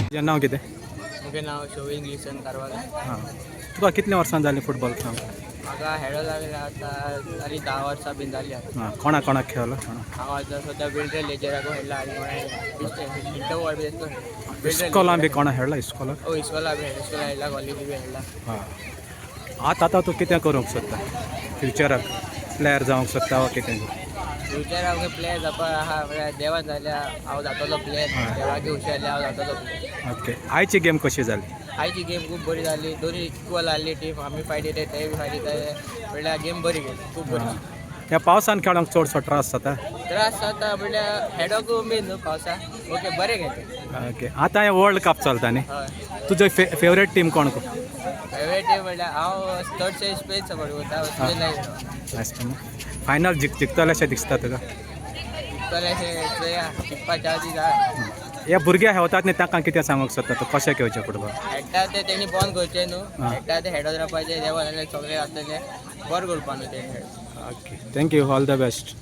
तुजें नांव कितें? मुगे नाव शोविन ग्लिसन कारवार. हां. तुका कितल्या वर्सां जालीं फुटबॉल खेळूंक? म्हाका हेडो लागले आतां जाली 10 वर्सां बीन जाली आतां. हां. कोणा कोणाक खेळलो? हांव आतां सद्या बिल्डर लेजराको खेळला आनी कोणा इंटरवॉल बी तेसको इस्कॉलान बी कोणा खेळला इस्कॉलान? इस्कॉला बी इस्कॉला खेळला कॉलेजी बी खेळला. हां. आतां तूं कितें करूंक सोदता फ्युचराक? प्लेयर जावंक सोदता वा कितें? फ्युचराक मुगे प्लेयर जावपा आहा म्हळ्यार देवा जाल्यार हांव जातलो प्लेयर. देवागे हुशारले हांव जातलो प्लेयर. ओके. आयची गेम कशी जाली? आयची गेम खूब बरी जाली. दोनी इक्वल आहली टीम. आमी फायट दिताय ते बी फायट दिताय म्हळ्यार गेम बरी गेली खूब बरी. ह्या पावसान खेळोंक चडसो त्रास जाता? त्रास जाता म्हळ्यार हेडोक बीन न्हू पावसा. ओके बरें घेता. ओके. आतां हे वर्ल्ड कप चलता न्ही? हय. तुजो फेवरेट टीम कोण? फेवरेट टीम म्हळ्यार हांव चडशे स्पेन सपोर्ट करता. स्पेन फायनल जिखतले अशें दिसता तुका? जिखतले अशें जिखपाच्या आदी जाय. हे भुरगे हेवतात न्ही तांकां कितें सांगूंक सोदता तूं? कशें खेळचें फुटबॉल? हेडटा ते तेणी बंद करचें न्हू. हेडटा ते हेडत रावपाचें. देवा जाल्यार सगळे आसतले बरें करपा न्हू तेणी. Okay. Thank you. All the best.